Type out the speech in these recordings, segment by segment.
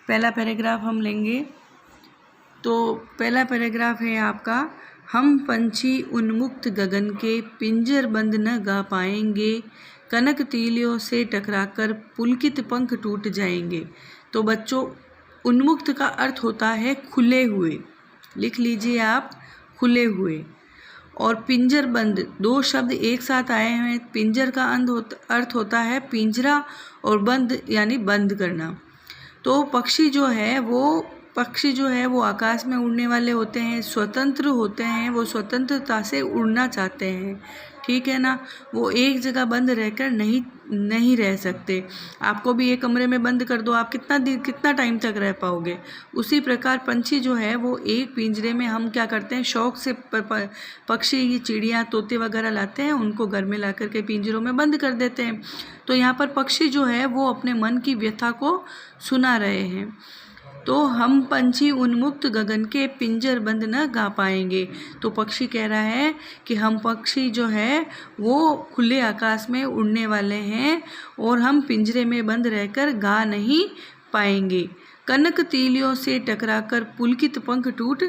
पहला पैराग्राफ हम लेंगे। तो पहला पैराग्राफ है आपका, हम पंछी उन्मुक्त गगन के पिंजर बंद न गा पाएंगे, कनक तीलियों से टकराकर पुलकित पंख टूट जाएंगे। तो बच्चों, उन्मुक्त का अर्थ होता है खुले हुए, लिख लीजिए आप, खुले हुए। और पिंजर बंद, दो शब्द एक साथ आए हैं। पिंजर का अर्थ होता है पिंजरा और बंद यानी बंद करना। तो पक्षी जो है वो आकाश में उड़ने वाले होते हैं, स्वतंत्र होते हैं, वो स्वतंत्रता से उड़ना चाहते हैं, ठीक है ना। वो एक जगह बंद रहकर नहीं रह सकते। आपको भी एक कमरे में बंद कर दो, आप कितना टाइम तक रह पाओगे। उसी प्रकार पंछी जो है वो एक पिंजरे में, हम क्या करते हैं, शौक से पक्षी, चिड़िया, तोते वगैरह लाते हैं, उनको घर में ला करके पिंजरों में बंद कर देते हैं। तो यहाँ पर पक्षी जो है वो अपने मन की व्यथा को सुना रहे हैं। तो हम पंछी उन्मुक्त गगन के पिंजर बंद न गा पाएंगे। तो पक्षी कह रहा है कि हम पक्षी जो है वो खुले आकाश में उड़ने वाले हैं और हम पिंजरे में बंद रहकर गा नहीं पाएंगे। कनक तीलियों से टकराकर पुलकित पंख टूट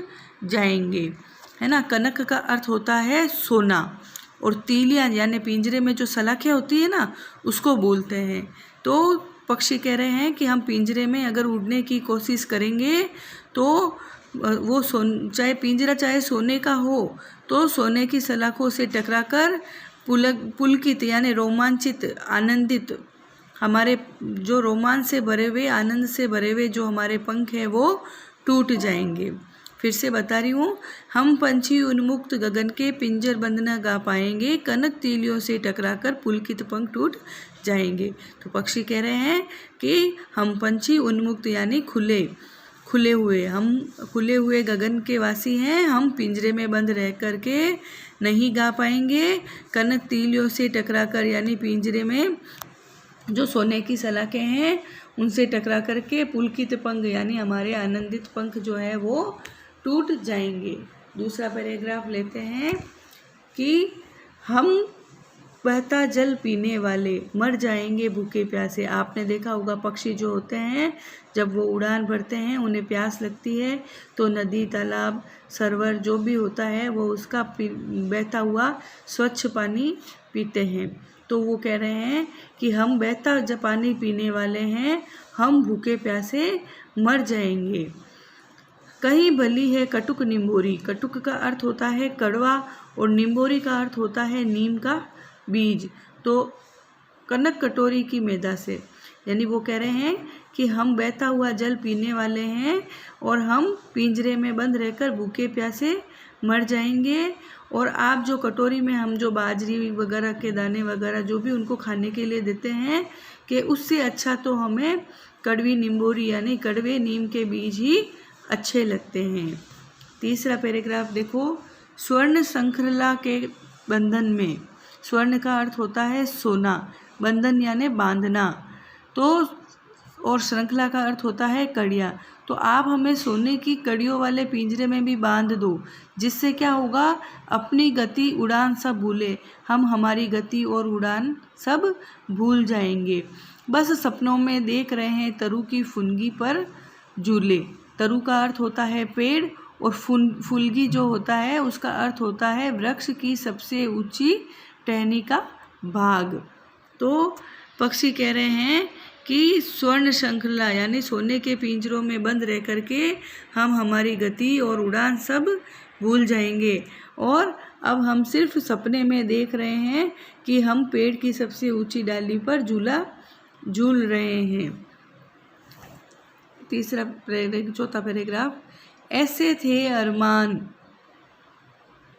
जाएंगे, है ना। कनक का अर्थ होता है सोना, और तीलियाँ यानी पिंजरे में जो सलाखें होती है ना, उसको बोलते हैं। तो पक्षी कह रहे हैं कि हम पिंजरे में अगर उड़ने की कोशिश करेंगे तो वो चाहे पिंजरा चाहे सोने का हो, तो सोने की सलाखों से टकराकर पुलकित यानी रोमांचित, आनंदित, हमारे जो रोमांच से भरे हुए, आनंद से भरे हुए जो हमारे पंख हैं वो टूट जाएंगे। फिर से बता रही हूँ, हम पंछी उन्मुक्त गगन के पिंजर बंद न गा पाएंगे, कनक तीलियों से टकराकर पुलकित पंख टूट जाएंगे। तो पक्षी कह रहे हैं कि हम पंछी उन्मुक्त यानी खुले हुए, हम खुले हुए गगन के वासी हैं, हम पिंजरे में बंद रह कर के नहीं गा पाएंगे। कनक तीलियों से टकराकर यानी पिंजरे में जो सोने की सलाखें हैं उनसे टकरा करके पुलकित पंख यानी हमारे आनंदित पंख जो है वो टूट जाएंगे। दूसरा पैराग्राफ लेते हैं कि हम बहता जल पीने वाले मर जाएंगे भूखे प्यासे। आपने देखा होगा पक्षी जो होते हैं जब वो उड़ान भरते हैं, उन्हें प्यास लगती है तो नदी, तालाब, सरोवर जो भी होता है वो उसका बहता हुआ स्वच्छ पानी पीते हैं। तो वो कह रहे हैं कि हम बहता जब पानी पीने वाले हैं, हम भूखे प्यासे मर जाएंगे। कहीं भली है कटुक निम्बोरी। कटुक का अर्थ होता है कड़वा और निम्बोरी का अर्थ होता है नीम का बीज। तो कनक कटोरी की मैदा से, यानी वो कह रहे हैं कि हम बहता हुआ जल पीने वाले हैं और हम पिंजरे में बंद रहकर भूखे प्यासे मर जाएंगे। और आप जो कटोरी में हम जो बाजरी वगैरह के दाने वगैरह जो भी उनको खाने के लिए देते हैं, कि उससे अच्छा तो हमें कड़वी निम्बोरी यानी कड़वे नीम के बीज ही अच्छे लगते हैं। तीसरा पैराग्राफ देखो, स्वर्ण श्रृंखला के बंधन में। स्वर्ण का अर्थ होता है सोना, बंधन यानी बांधना, तो और श्रृंखला का अर्थ होता है कड़ियाँ। तो आप हमें सोने की कड़ियों वाले पिंजरे में भी बांध दो, जिससे क्या होगा, अपनी गति उड़ान सब भूले, हम हमारी गति और उड़ान सब भूल जाएंगे। बस सपनों में देख रहे हैं तरु की फुनगी पर झूले। तरु का अर्थ होता है पेड़ और फुलगी जो होता है उसका अर्थ होता है वृक्ष की सबसे ऊंची टहनी का भाग। तो पक्षी कह रहे हैं कि स्वर्ण श्रृंखला यानी सोने के पिंजरों में बंद रह करके हम हमारी गति और उड़ान सब भूल जाएंगे, और अब हम सिर्फ सपने में देख रहे हैं कि हम पेड़ की सबसे ऊंची डाली पर झूल रहे हैं। चौथा पैराग्राफ, ऐसे थे अरमान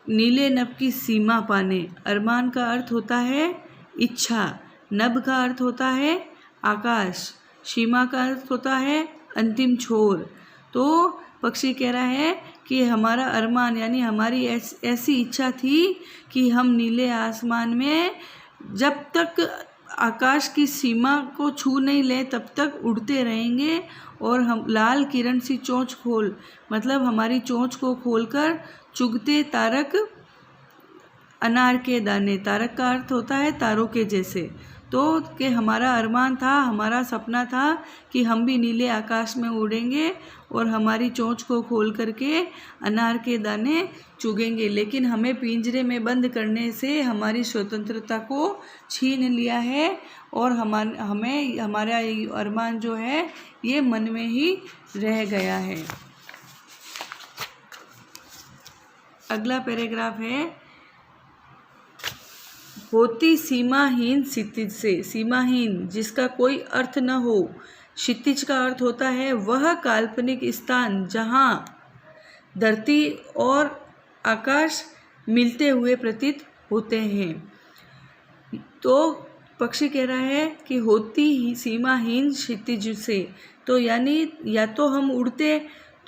नीले नभ की सीमा पाने। अरमान का अर्थ होता है इच्छा, नभ का अर्थ होता है आकाश, सीमा का अर्थ होता है अंतिम छोर। तो पक्षी कह रहा है कि हमारा अरमान यानी हमारी ऐसी इच्छा थी कि हम नीले आसमान में जब तक आकाश की सीमा को छू नहीं ले तब तक उड़ते रहेंगे, और हम लाल किरण सी चोंच खोल, मतलब हमारी चोंच को खोलकर चुगते तारक अनार के दाने। तारक का अर्थ होता है तारों के जैसे। तो तो कि हमारा अरमान था, हमारा सपना था कि हम भी नीले आकाश में उड़ेंगे और हमारी चोंच को खोल करके अनार के दाने चुगेंगे, लेकिन हमें पिंजरे में बंद करने से हमारी स्वतंत्रता को छीन लिया है और हमें हमारा अरमान जो है ये मन में ही रह गया है। अगला पैराग्राफ है, होती सीमाहीन क्षितिज से। सीमाहीन जिसका कोई अर्थ न हो। क्षितिज का अर्थ होता है वह काल्पनिक स्थान जहाँ धरती और आकाश मिलते हुए प्रतीत होते हैं। तो पक्षी कह रहा है कि होती ही सीमाहीन क्षितिज से, तो यानी या तो हम उड़ते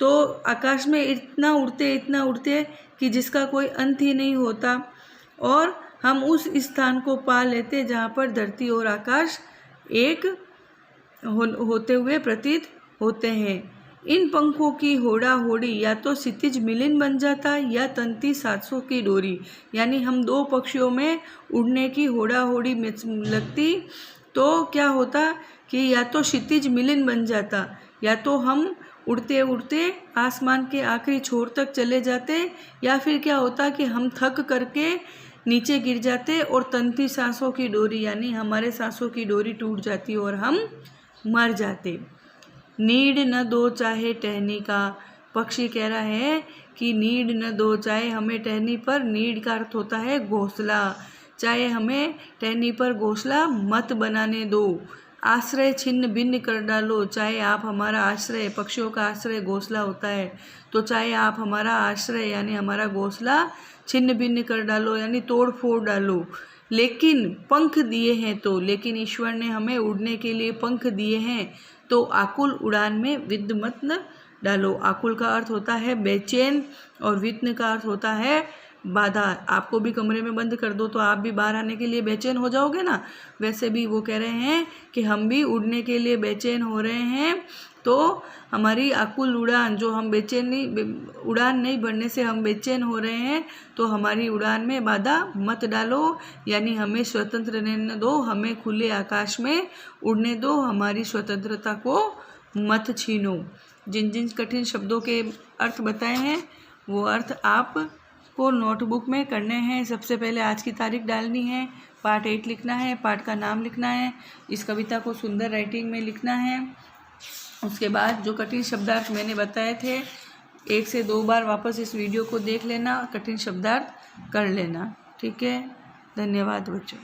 तो आकाश में इतना उड़ते कि जिसका कोई अंत ही नहीं होता, और हम उस स्थान को पा लेते जहाँ पर धरती और आकाश एक होते हुए प्रतीत होते हैं। इन पंखों की होड़ा होड़ी या तो क्षितिज मिलिन बन जाता या तंती 700 की डोरी, यानी हम दो पक्षियों में उड़ने की होड़ा होड़ी लगती तो क्या होता कि या तो क्षितिज मिलिन बन जाता या तो हम उड़ते उड़ते आसमान के आखिरी छोर तक चले जाते, या फिर क्या होता कि हम थक करके नीचे गिर जाते और तंती सांसों की डोरी यानी हमारे सांसों की डोरी टूट जाती और हम मर जाते। नीड न दो चाहे टहनी का। पक्षी कह रहा है कि नीड न दो चाहे हमें टहनी पर, नीड का अर्थ होता है घोंसला, चाहे हमें टहनी पर घोंसला मत बनाने दो। आश्रय छिन्न भिन्न कर डालो, चाहे आप हमारा आश्रय, पक्षियों का आश्रय घोंसला होता है, तो चाहे आप हमारा आश्रय यानी हमारा घोंसला छिन्न भिन्न कर डालो यानी तोड़ फोड़ डालो। लेकिन पंख दिए हैं तो, लेकिन ईश्वर ने हमें उड़ने के लिए पंख दिए हैं तो आकुल उड़ान में विद्ध मत न डालो। आकुल का अर्थ होता है बेचैन और विघ्न का अर्थ होता है बाधा। आपको भी कमरे में बंद कर दो तो आप भी बाहर आने के लिए बेचैन हो जाओगे ना, वैसे भी वो कह रहे हैं कि हम भी उड़ने के लिए बेचैन हो रहे हैं, तो हमारी आकुल उड़ान जो हम उड़ान नहीं भरने से हम बेचैन हो रहे हैं, तो हमारी उड़ान में बाधा मत डालो, यानी हमें स्वतंत्र रहने दो, हमें खुले आकाश में उड़ने दो, हमारी स्वतंत्रता को मत छीनो। जिन जिन कठिन शब्दों के अर्थ बताए हैं वो अर्थ आप को नोटबुक में करने हैं। सबसे पहले आज की तारीख डालनी है, पार्ट 8 लिखना है, पार्ट का नाम लिखना है, इस कविता को सुंदर राइटिंग में लिखना है। उसके बाद जो कठिन शब्दार्थ मैंने बताए थे 1 से 2 बार वापस इस वीडियो को देख लेना, कठिन शब्दार्थ कर लेना। ठीक है, धन्यवाद बच्चों।